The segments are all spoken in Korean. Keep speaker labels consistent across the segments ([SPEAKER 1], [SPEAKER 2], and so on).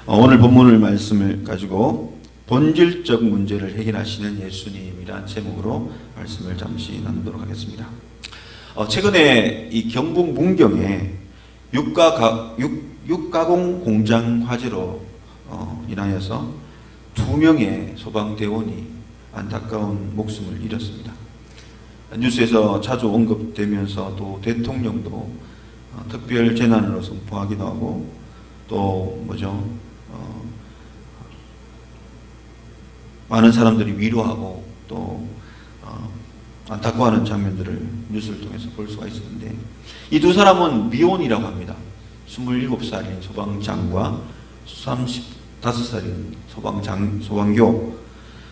[SPEAKER 1] 오늘 본문을 말씀을 가지고 본질적 문제를 해결하시는 예수님이란 제목으로 말씀을 잠시 나누도록 하겠습니다. 최근에 이 경북 문경에 육가공 공장 화재로 인하여서 2명의 소방대원이 안타까운 목숨을 잃었습니다. 뉴스에서 자주 언급되면서 또 대통령도 특별 재난으로 선포하기도 하고 또 많은 사람들이 위로하고 또 안타까워하는 장면들을 뉴스를 통해서 볼 수가 있었는데, 이 두 사람은 미혼이라고 합니다. 27살인 소방장과 35살인 소방교.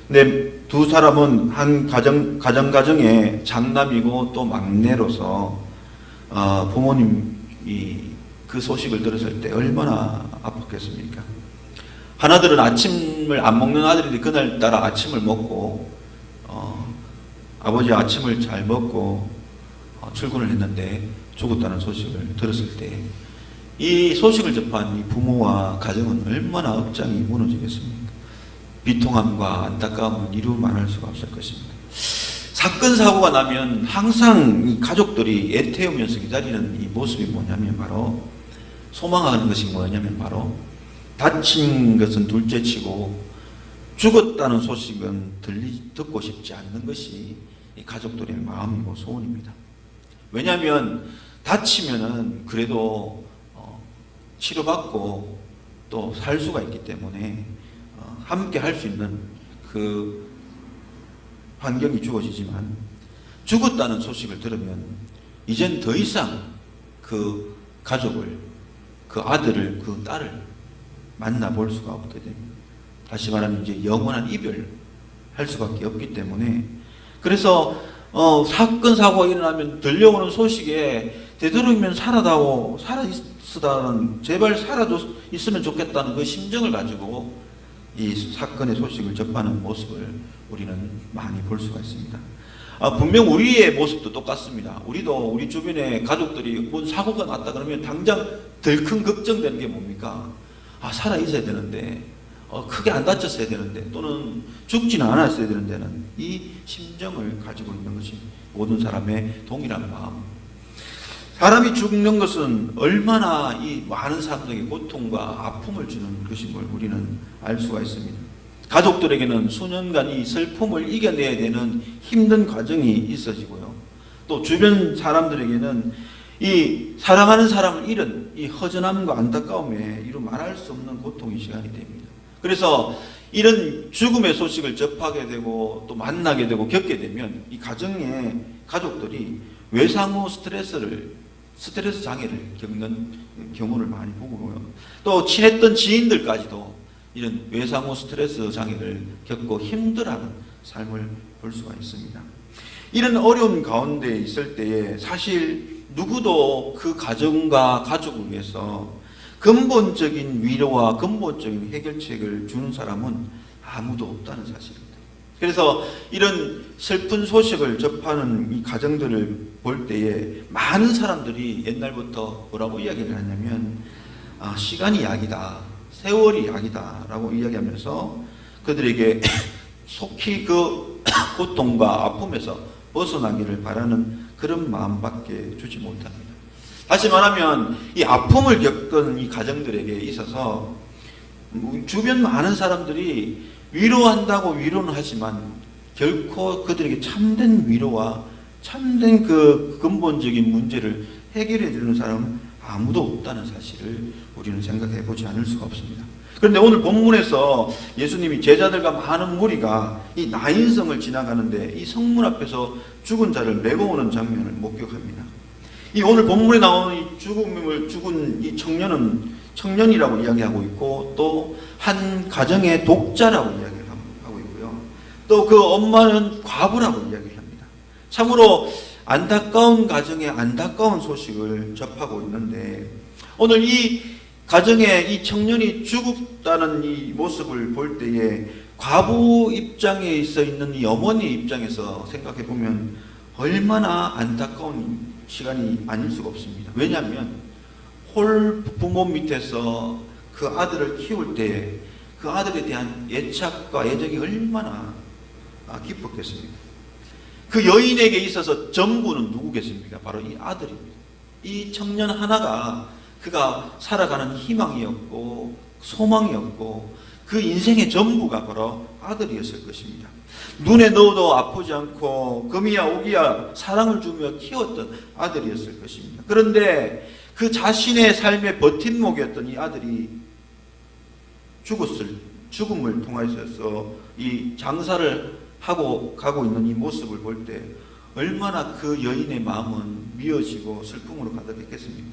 [SPEAKER 1] 근데 두 사람은 한 가정에 장남이고 또 막내로서 부모님이 그 소식을 들었을 때 얼마나 아팠겠습니까? 하나들은 아침을 안 먹는 아들인데 그날따라 아침을 먹고 아버지 아침을 잘 먹고 출근을 했는데 죽었다는 소식을 들었을 때 이 소식을 접한 이 부모와 가정은 얼마나 억장이 무너지겠습니까? 비통함과 안타까움은 이루 말할 수가 없을 것입니다. 사건 사고가 나면 항상 이 가족들이 애태우면서 기다리는 이 모습이 뭐냐면 바로 소망하는 것이 뭐냐면 바로 다친 것은 둘째치고 죽었다는 소식은 듣고 싶지 않는 것이 이 가족들의 마음이고 소원입니다. 왜냐하면 다치면은 그래도 치료받고 또 살 수가 있기 때문에 함께 할 수 있는 그 환경이 주어지지만, 죽었다는 소식을 들으면 이젠 더 이상 그 가족을, 그 아들을, 그 딸을 만나볼 수가 없게 됩니다. 다시 말하면 이제 영원한 이별을 할 수밖에 없기 때문에, 그래서 사건 사고가 일어나면 들려오는 소식에 되도록이면 살아있으다는, 제발 살아있으면 좋겠다는 그 심정을 가지고 이 사건의 소식을 접하는 모습을 우리는 많이 볼 수가 있습니다. 분명 우리의 모습도 똑같습니다. 우리도 우리 주변에 가족들이 뭔 사고가 났다 그러면 당장 덜 큰 걱정되는 게 뭡니까? 살아 있어야 되는데, 크게 안 다쳤어야 되는데, 또는 죽지는 않았어야 되는데는 이 심정을 가지고 있는 것이 모든 사람의 동일한 마음. 사람이 죽는 것은 얼마나 이 많은 사람들에게 고통과 아픔을 주는 것인 걸 우리는 알 수가 있습니다. 가족들에게는 수년간 이 슬픔을 이겨내야 되는 힘든 과정이 있어지고요. 또 주변 사람들에게는 이 사랑하는 사람을 잃은 이 허전함과 안타까움에 이루 말할 수 없는 고통의 시간이 됩니다. 그래서 이런 죽음의 소식을 접하게 되고 또 만나게 되고 겪게 되면 이 가정의 가족들이 외상후 스트레스 장애를 겪는 경우를 많이 보고요. 또 친했던 지인들까지도 이런 외상후 스트레스 장애를 겪고 힘들어하는 삶을 볼 수가 있습니다. 이런 어려운 가운데 있을 때에 사실 누구도 그 가정과 가족을 위해서 근본적인 위로와 근본적인 해결책을 주는 사람은 아무도 없다는 사실입니다. 그래서 이런 슬픈 소식을 접하는 이 가정들을 볼 때에 많은 사람들이 옛날부터 뭐라고 이야기를 하냐면 시간이 약이다, 세월이 약이다 라고 이야기하면서 그들에게 속히 그 고통과 아픔에서 벗어나기를 바라는 그런 마음밖에 주지 못합니다. 다시 말하면 이 아픔을 겪은 이 가정들에게 있어서 주변 많은 사람들이 위로한다고 위로는 하지만 결코 그들에게 참된 위로와 참된 그 근본적인 문제를 해결해 주는 사람은 아무도 없다는 사실을 우리는 생각해 보지 않을 수가 없습니다. 그런데 오늘 본문에서 예수님이 제자들과 많은 무리가 이 나인성을 지나가는데 이 성문 앞에서 죽은 자를 메고 오는 장면을 목격합니다. 이 오늘 본문에 나오는 이 죽은 이 청년이라고 이야기하고 있고, 또 한 가정의 독자라고 이야기하고 있고요. 또 그 엄마는 과부라고 이야기합니다. 참으로 안타까운 가정의 안타까운 소식을 접하고 있는데, 오늘 이 가정에 이 청년이 죽었다는 이 모습을 볼 때에 과부 입장에 있어 있는 이 어머니 입장에서 생각해 보면 얼마나 안타까운 시간이 아닐 수가 없습니다. 왜냐하면 홀 부모 밑에서 그 아들을 키울 때에 그 아들에 대한 애착과 애정이 얼마나 깊었겠습니까? 그 여인에게 있어서 전부는 누구겠습니까? 바로 이 아들입니다. 이 청년 하나가 그가 살아가는 희망이었고 소망이었고 그 인생의 전부가 바로 아들이었을 것입니다. 눈에 넣어도 아프지 않고 금이야 오기야 사랑을 주며 키웠던 아들이었을 것입니다. 그런데 그 자신의 삶의 버팀목이었던 이 아들이 죽음을 통하여서 이 장사를 하고 가고 있는 이 모습을 볼 때 얼마나 그 여인의 마음은 미어지고 슬픔으로 가득했겠습니까?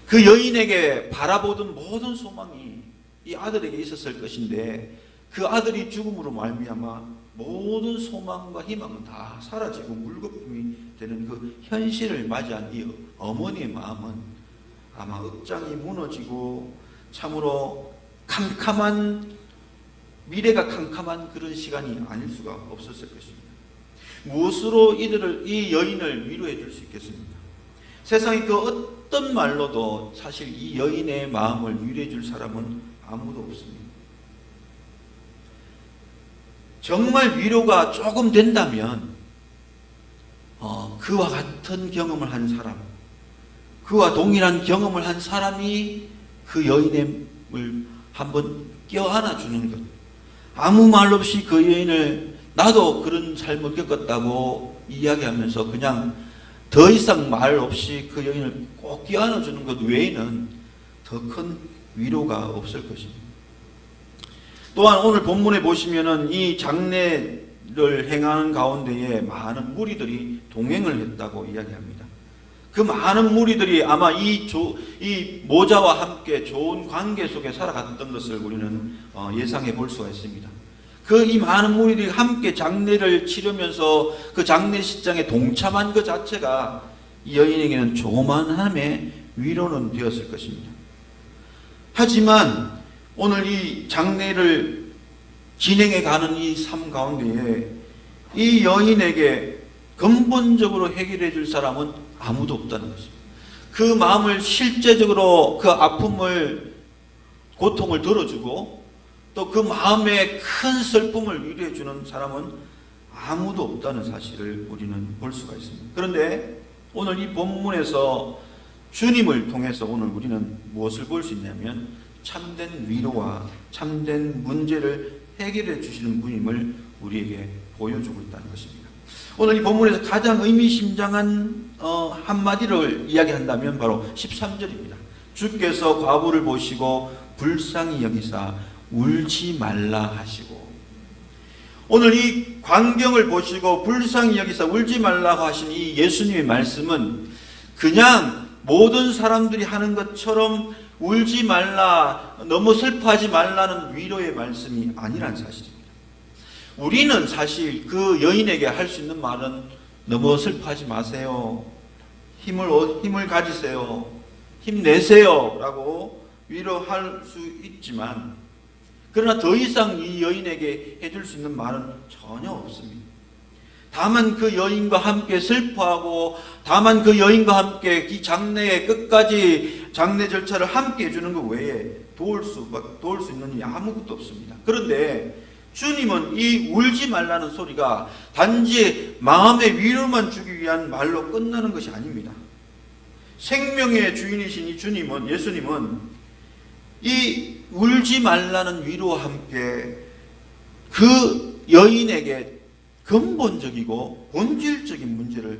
[SPEAKER 1] 그 여인에게 바라보던 모든 소망이 이 아들에게 있었을 것인데 그 아들이 죽음으로 말미암아 모든 소망과 희망은 다 사라지고 물거품이 되는 그 현실을 맞이한 이 어머니의 마음은 아마 억장이 무너지고 참으로 미래가 캄캄한 그런 시간이 아닐 수가 없었을 것입니다. 무엇으로 이 여인을 위로해 줄 수 있겠습니까? 세상에 그 어떤 말로도 사실 이 여인의 마음을 위로해 줄 사람은 아무도 없습니다. 정말 위로가 조금 된다면 그와 같은 경험을 한 사람, 그와 동일한 경험을 한 사람이 그 여인을 한번 껴안아 주는 것. 아무 말 없이 그 여인을 나도 그런 삶을 겪었다고 이야기하면서 그냥 더 이상 말 없이 그 여인을 꼭 껴안아 주는 것 외에는 더 큰 위로가 없을 것입니다. 또한 오늘 본문에 보시면은 이 장례를 행하는 가운데에 많은 무리들이 동행을 했다고 이야기합니다. 그 많은 무리들이 아마 이 모자와 함께 좋은 관계 속에 살아갔던 것을 우리는 예상해 볼 수가 있습니다. 이 많은 무리들이 함께 장례를 치르면서 그 장례식장에 동참한 그 자체가 이 여인에게는 조만함의 위로는 되었을 것입니다. 하지만 오늘 이 장례를 진행해 가는 이 삶 가운데에 이 여인에게 근본적으로 해결해 줄 사람은 아무도 없다는 것입니다. 그 마음을 실제적으로 그 아픔을 고통을 덜어주고 또 그 마음의 큰 슬픔을 위로해 주는 사람은 아무도 없다는 사실을 우리는 볼 수가 있습니다. 그런데 오늘 이 본문에서 주님을 통해서 오늘 우리는 무엇을 볼 수 있냐면 참된 위로와 참된 문제를 해결해 주시는 분임을 우리에게 보여주고 있다는 것입니다. 오늘 이 본문에서 가장 의미심장한 한마디를 이야기한다면 바로 13절입니다. 주께서 과부를 보시고 불쌍히 여기사 울지 말라 하시고, 오늘 이 광경을 보시고 불쌍히 여기사 울지 말라고 하신 이 예수님의 말씀은 그냥 모든 사람들이 하는 것처럼 울지 말라, 너무 슬퍼하지 말라는 위로의 말씀이 아니란 사실입니다. 우리는 사실 그 여인에게 할 수 있는 말은 너무 슬퍼하지 마세요, 힘을 가지세요, 힘내세요 라고 위로할 수 있지만, 그러나 더 이상 이 여인에게 해줄 수 있는 말은 전혀 없습니다. 다만 그 여인과 함께 슬퍼하고, 다만 그 여인과 함께 이 장례의 끝까지 장례 절차를 함께 해주는 것 외에 도울 수 있는 일이 아무것도 없습니다. 그런데 주님은 이 울지 말라는 소리가 단지 마음의 위로만 주기 위한 말로 끝나는 것이 아닙니다. 생명의 주인이신 이 주님은, 예수님은 이 울지 말라는 위로와 함께 그 여인에게 근본적이고 본질적인 문제를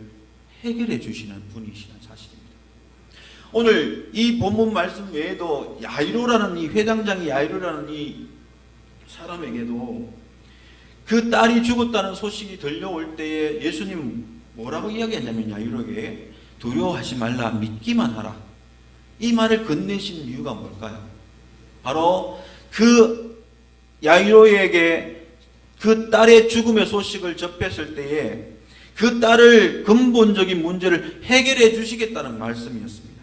[SPEAKER 1] 해결해 주시는 분이시는 사실입니다. 오늘 이 본문 말씀 외에도 야이로라는 이 회당장이 야이로라는 이 사람에게도 그 딸이 죽었다는 소식이 들려올 때에 예수님은 뭐라고 이야기했냐면 야이로에게 두려워하지 말라, 믿기만 하라. 이 말을 건네신 이유가 뭘까요? 바로 그 야이로에게 그 딸의 죽음의 소식을 접했을 때에 그 딸을 근본적인 문제를 해결해 주시겠다는 말씀이었습니다.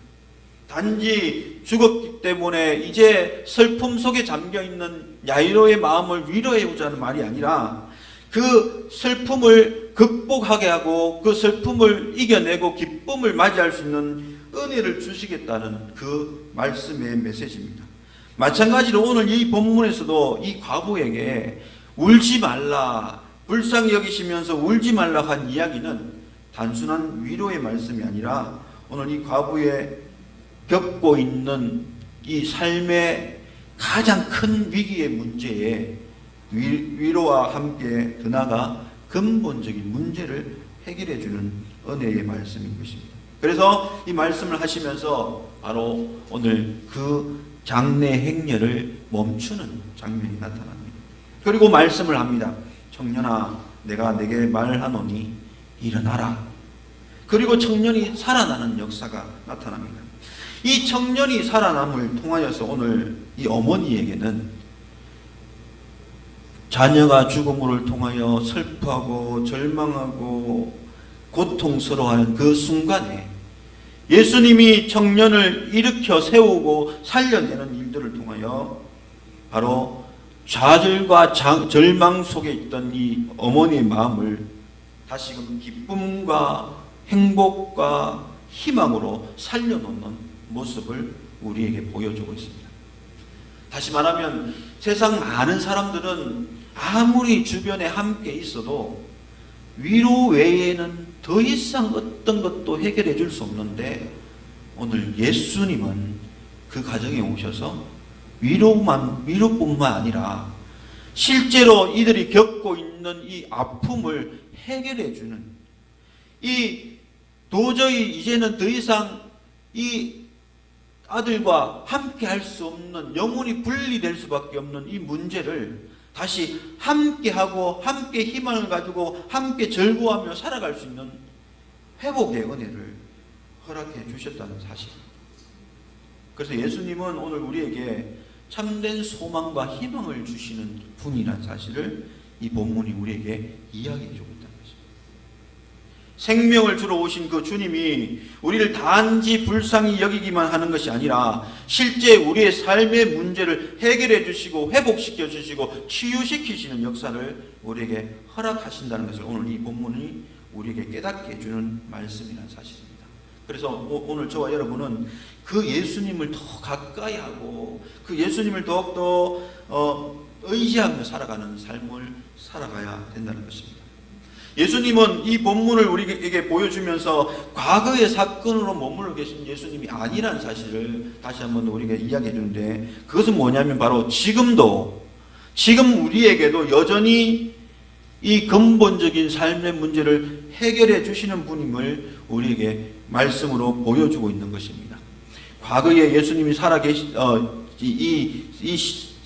[SPEAKER 1] 단지 죽었기 때문에 이제 슬픔 속에 잠겨있는 야이로의 마음을 위로해 보자는 말이 아니라 그 슬픔을 극복하게 하고 그 슬픔을 이겨내고 기쁨을 맞이할 수 있는 은혜를 주시겠다는 그 말씀의 메시지입니다. 마찬가지로 오늘 이 본문에서도 이 과부에게 울지 말라, 불쌍히 여기시면서 울지 말라 한 이야기는 단순한 위로의 말씀이 아니라 오늘 이 과부의 겪고 있는 이 삶의 가장 큰 위기의 문제에 위로와 함께 더 나아가 근본적인 문제를 해결해 주는 은혜의 말씀인 것입니다. 그래서 이 말씀을 하시면서 바로 오늘 그 장래 행렬을 멈추는 장면이 나타납니다. 그리고 말씀을 합니다. 청년아, 내가 내게 말하노니 일어나라. 그리고 청년이 살아나는 역사가 나타납니다. 이 청년이 살아남을 통하여서 오늘 이 어머니에게는 자녀가 죽음을 통하여 슬퍼하고 절망하고 고통스러워하는 그 순간에 예수님이 청년을 일으켜 세우고 살려내는 일들을 통하여 바로 좌절과 절망 속에 있던 이 어머니의 마음을 다시금 기쁨과 행복과 희망으로 살려놓는 모습을 우리에게 보여주고 있습니다. 다시 말하면 세상 많은 사람들은 아무리 주변에 함께 있어도 위로 외에는 더 이상 어떤 것도 해결해 줄 수 없는데 오늘 예수님은 그 가정에 오셔서 위로뿐만 아니라 실제로 이들이 겪고 있는 이 아픔을 해결해 주는, 이 도저히 이제는 더 이상 이 아들과 함께 할 수 없는, 영혼이 분리될 수밖에 없는 이 문제를 다시 함께하고 함께 희망을 가지고 함께 즐거워하며 살아갈 수 있는 회복의 은혜를 허락해 주셨다는 사실입니다. 그래서 예수님은 오늘 우리에게 참된 소망과 희망을 주시는 분이라는 사실을 이 본문이 우리에게 이야기해 주고 있다는 것입니다. 생명을 주러 오신 그 주님이 우리를 단지 불쌍히 여기기만 하는 것이 아니라 실제 우리의 삶의 문제를 해결해 주시고 회복시켜 주시고 치유시키시는 역사를 우리에게 허락하신다는 것을 오늘 이 본문이 우리에게 깨닫게 해주는 말씀이라는 사실입니다. 그래서 오늘 저와 여러분은 그 예수님을 더 가까이 하고 그 예수님을 더욱더 의지하며 살아가는 삶을 살아가야 된다는 것입니다. 예수님은 이 본문을 우리에게 보여주면서 과거의 사건으로 머물러 계신 예수님이 아니라는 사실을 다시 한번 우리에게 이야기해 주는데, 그것은 뭐냐면 바로 지금 우리에게도 여전히 이 근본적인 삶의 문제를 해결해 주시는 분임을 우리에게 말씀으로 보여주고 있는 것입니다. 과거에 예수님이 살아계신 이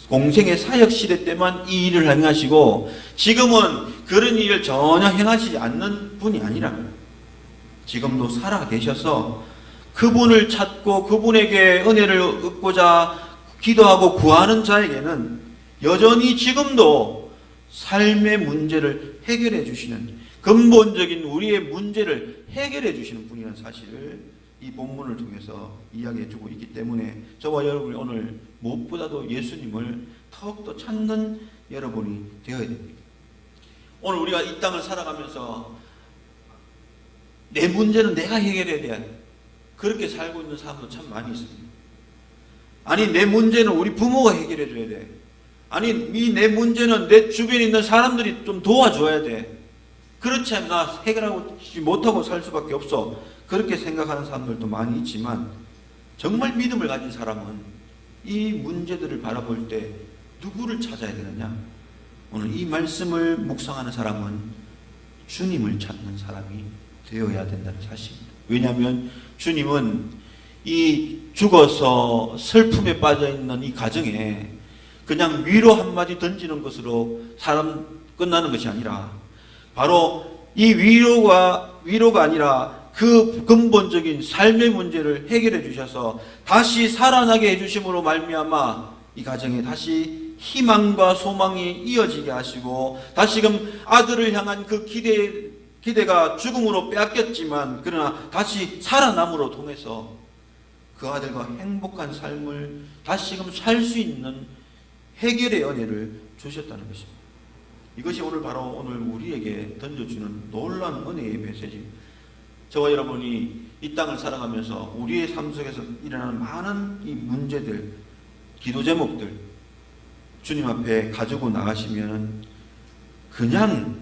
[SPEAKER 1] 공생의 사역 시대 때만 이 일을 행하시고 지금은 그런 일을 전혀 행하시지 않는 분이 아니라 지금도 살아계셔서 그분을 찾고 그분에게 은혜를 얻고자 기도하고 구하는 자에게는 여전히 지금도 삶의 문제를 해결해 주시는, 근본적인 우리의 문제를 해결해 주시는 분이라는 사실을 이 본문을 통해서 이야기해 주고 있기 때문에 저와 여러분이 오늘 무엇보다도 예수님을 더욱더 찾는 여러분이 되어야 됩니다. 오늘 우리가 이 땅을 살아가면서 내 문제는 내가 해결해야 돼, 그렇게 살고 있는 사람도 참 많이 있습니다. 아니, 내 문제는 우리 부모가 해결해 줘야 돼. 아니, 내 문제는 내 주변에 있는 사람들이 좀 도와줘야 돼. 그렇지 않으면 나 해결하고 못하고 살 수밖에 없어. 그렇게 생각하는 사람들도 많이 있지만 정말 믿음을 가진 사람은 이 문제들을 바라볼 때 누구를 찾아야 되느냐? 오늘 이 말씀을 묵상하는 사람은 주님을 찾는 사람이 되어야 된다는 사실입니다. 왜냐하면 주님은 이 죽어서 슬픔에 빠져있는 이 가정에 그냥 위로 한마디 던지는 것으로 사람 끝나는 것이 아니라 바로 이 위로가 아니라 그 근본적인 삶의 문제를 해결해 주셔서 다시 살아나게 해주심으로 말미암아 이 가정에 다시 희망과 소망이 이어지게 하시고 다시금 아들을 향한 그 기대가 죽음으로 빼앗겼지만 그러나 다시 살아남으로 통해서 그 아들과 행복한 삶을 다시금 살 수 있는 해결의 은혜를 주셨다는 것입니다. 이것이 오늘 바로 오늘 우리에게 던져주는 놀라운 은혜의 메시지입니다. 저와 여러분이 이 땅을 살아가면서 우리의 삶 속에서 일어나는 많은 이 문제들, 기도 제목들 주님 앞에 가지고 나가시면 그냥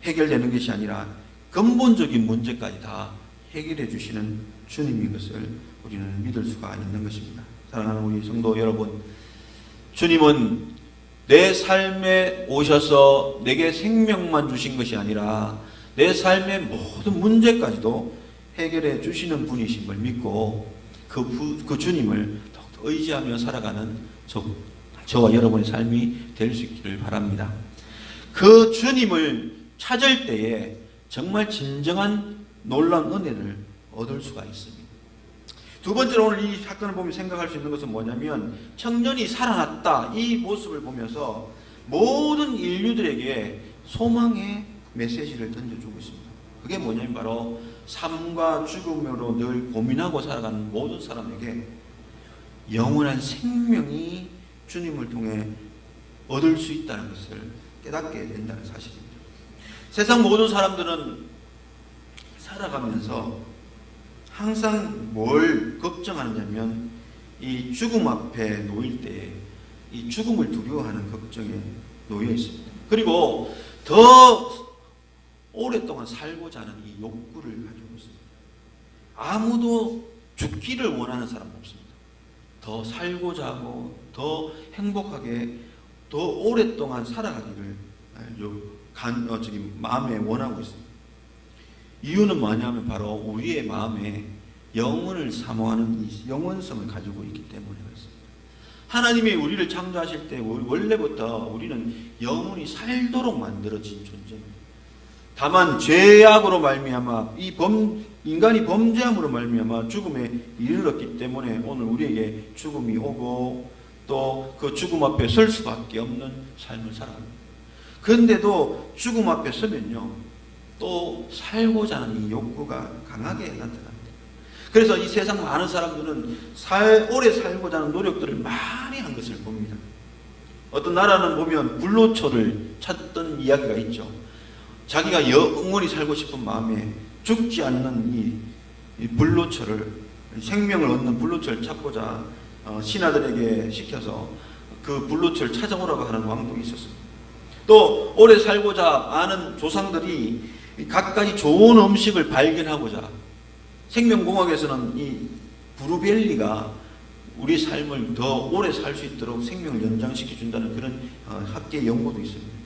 [SPEAKER 1] 해결되는 것이 아니라 근본적인 문제까지 다 해결해 주시는 주님인 것을 우리는 믿을 수가 있는 것입니다. 사랑하는 우리 성도 여러분, 주님은 내 삶에 오셔서 내게 생명만 주신 것이 아니라 내 삶의 모든 문제까지도 해결해 주시는 분이신 걸 믿고 그 주님을 더욱더 의지하며 살아가는 저와 여러분의 삶이 될 수 있기를 바랍니다. 그 주님을 찾을 때에 정말 진정한 놀라운 은혜를 얻을 수가 있습니다. 두 번째로 오늘 이 사건을 보면 생각할 수 있는 것은 뭐냐면 청년이 살아났다 이 모습을 보면서 모든 인류들에게 소망의 메시지를 던져주고 있습니다. 그게 뭐냐면 바로 삶과 죽음으로 늘 고민하고 살아가는 모든 사람에게 영원한 생명이 주님을 통해 얻을 수 있다는 것을 깨닫게 된다는 사실입니다. 세상 모든 사람들은 살아가면서 항상 뭘 걱정하느냐면 이 죽음 앞에 놓일 때 이 죽음을 두려워하는 걱정에 놓여 있습니다. 그리고 더 오랫동안 살고자 하는 이 욕구를 가지고 있습니다. 아무도 죽기를 원하는 사람 없습니다. 더 살고자 하고 더 행복하게 더 오랫동안 살아가기를 마음에 원하고 있습니다. 이유는 뭐냐면 바로 우리의 마음에 영혼을 사모하는 이 영원성을 가지고 있기 때문에 그렇습니다. 하나님이 우리를 창조하실 때 원래부터 우리는 영혼이 살도록 만들어진 존재입니다. 다만 죄악으로 말미암아 인간이 범죄함으로 말미암아 죽음에 이르렀기 때문에 오늘 우리에게 죽음이 오고 또 그 죽음 앞에 설 수밖에 없는 삶을 살아갑니다. 그런데도 죽음 앞에 서면요 또 살고자 하는 이 욕구가 강하게 나타납니다. 그래서 이 세상 많은 사람들은 오래 살고자 하는 노력들을 많이 한 것을 봅니다. 어떤 나라는 보면 불로초를 찾던 이야기가 있죠. 자기가 영원히 살고 싶은 마음에 죽지 않는 이 불로초를 생명을 얻는 불로초를 찾고자 신하들에게 시켜서 그 불로초를 찾아오라고 하는 왕도 있었습니다. 또 오래 살고자 아는 조상들이 각가지 좋은 음식을 발견하고자 생명공학에서는 이 브루벨리가 우리 삶을 더 오래 살 수 있도록 생명을 연장시켜 준다는 그런 학계 연구도 있습니다.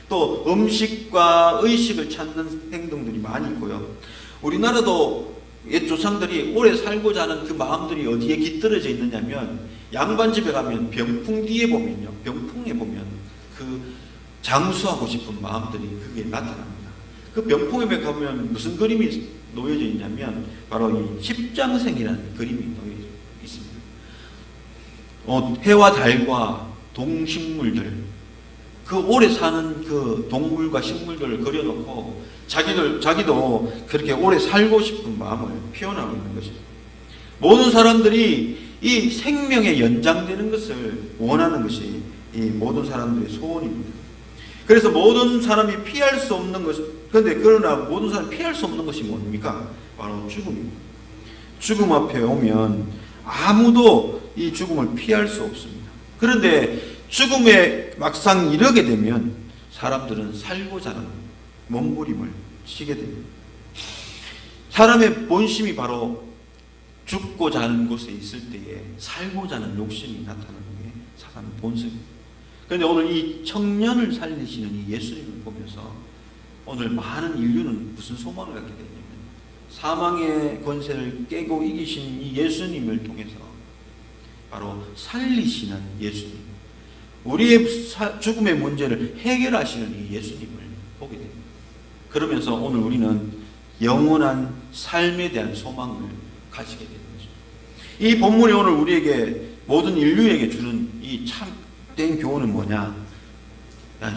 [SPEAKER 1] 또 음식과 의식을 찾는 행동들이 많이 있고요. 우리나라도 옛 조상들이 오래 살고자 하는 그 마음들이 어디에 깃들어져 있느냐면 양반집에 가면 병풍 뒤에 보면요. 병풍에 보면 그 장수하고 싶은 마음들이 그게 나타납니다. 그 병풍에 가보면 무슨 그림이 놓여져 있냐면 바로 이 십장생이라는 그림이 놓여져 있습니다. 해와 달과 동식물들, 그 오래 사는 그 동물과 식물들을 그려놓고 자기도 그렇게 오래 살고 싶은 마음을 표현하고 있는 것입니다. 모든 사람들이 이 생명에 연장되는 것을 원하는 것이 이 모든 사람들의 소원입니다. 그래서 모든 사람이 피할 수 없는 것, 그러나 모든 사람이 피할 수 없는 것이 뭡니까? 바로 죽음입니다. 죽음 앞에 오면 아무도 이 죽음을 피할 수 없습니다. 그런데 죽음에 막상 이르게 되면 사람들은 살고자 하는 몸부림을 치게 됩니다. 사람의 본심이 바로 죽고자 하는 곳에 있을 때에 살고자 하는 욕심이 나타나는 게 사람의 본성입니다. 그런데 오늘 이 청년을 살리시는 이 예수님을 보면서 오늘 많은 인류는 무슨 소망을 갖게 되냐면 사망의 권세를 깨고 이기신 이 예수님을 통해서 바로 살리시는 예수님, 우리의 죽음의 문제를 해결하시는 이 예수님을 보게 됩니다. 그러면서 오늘 우리는 영원한 삶에 대한 소망을 가지게 되는 거죠. 이 본문이 오늘 우리에게 모든 인류에게 주는 이 참된 교훈은 뭐냐?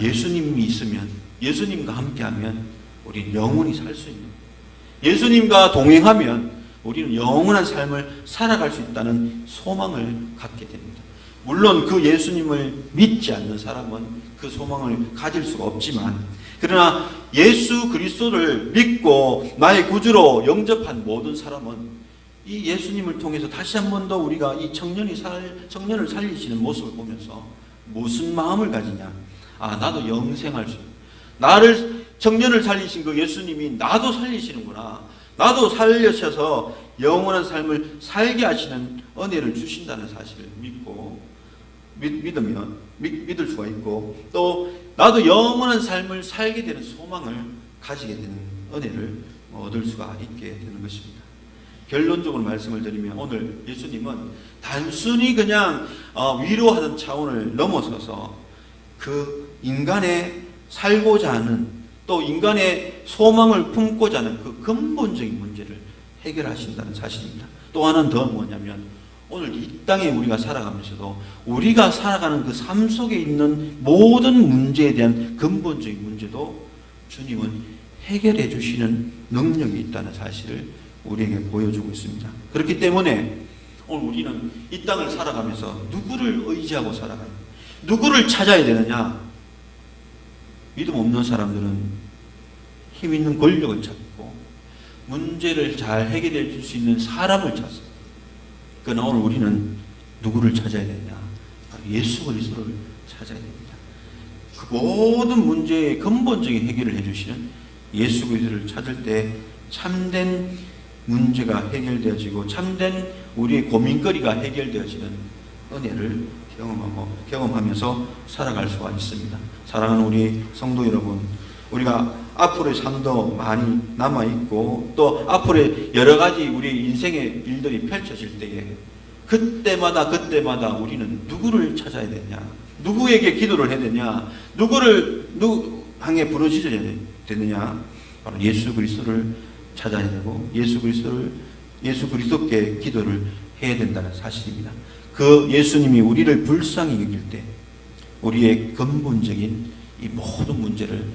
[SPEAKER 1] 예수님이 있으면, 예수님과 함께하면 우리는 영원히 살 수 있는, 예수님과 동행하면 우리는 영원한 삶을 살아갈 수 있다는 소망을 갖게 됩니다. 물론 그 예수님을 믿지 않는 사람은 그 소망을 가질 수가 없지만, 그러나 예수 그리스도를 믿고 나의 구주로 영접한 모든 사람은 이 예수님을 통해서 다시 한 번 더 우리가 이 청년을 살리시는 모습을 보면서 무슨 마음을 가지냐? 아, 나도 영생할 수 있는, 나를 청년을 살리신 그 예수님이 나도 살리시는구나. 나도 살려셔서 영원한 삶을 살게 하시는 은혜를 주신다는 사실을 믿고 믿으면 믿을 수가 있고, 또 나도 영원한 삶을 살게 되는 소망을 가지게 되는 은혜를 얻을 수가 있게 되는 것입니다. 결론적으로 말씀을 드리면 오늘 예수님은 단순히 그냥 위로하는 차원을 넘어서서 그 인간의 살고자 하는, 또 인간의 소망을 품고자 하는 그 근본적인 문제를 해결하신다는 사실입니다. 또 하나는 더 뭐냐면, 오늘 이 땅에 우리가 살아가면서도 우리가 살아가는 그 삶 속에 있는 모든 문제에 대한 근본적인 문제도 주님은 해결해 주시는 능력이 있다는 사실을 우리에게 보여주고 있습니다. 그렇기 때문에 오늘 우리는 이 땅을 살아가면서 누구를 의지하고 살아가요? 누구를 찾아야 되느냐? 믿음 없는 사람들은 힘 있는 권력을 찾고 문제를 잘 해결해 줄 수 있는 사람을 찾습니다. 그러나 오늘 우리는 누구를 찾아야 되느냐? 예수 그리스도를 찾아야 됩니다. 그 모든 문제의 근본적인 해결을 해주시는 예수 그리스도를 찾을 때 참된 문제가 해결되어지고 참된 우리의 고민거리가 해결되어지는 은혜를 경험하면서 살아갈 수가 있습니다. 사랑하는 우리 성도 여러분, 우리가 앞으로의 삶도 많이 남아있고 또 앞으로의 여러 가지 우리의 인생의 일들이 펼쳐질 때에 그때마다 우리는 누구를 찾아야 되냐, 누구에게 기도를 해야 되냐, 누구 향해 부르짖어야 되느냐? 바로 예수 그리스도를 찾아야 되고 예수 그리스도께 기도를 해야 된다는 사실입니다. 그 예수님이 우리를 불쌍히 여길 때 우리의 근본적인 이 모든 문제를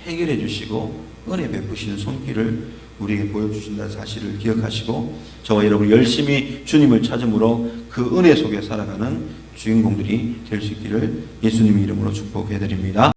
[SPEAKER 1] 해결해 주시고 은혜 베푸시는 손길을 우리에게 보여주신다는 사실을 기억하시고 저와 여러분 열심히 주님을 찾음으로 그 은혜 속에 살아가는 주인공들이 될 수 있기를 예수님의 이름으로 축복해 드립니다.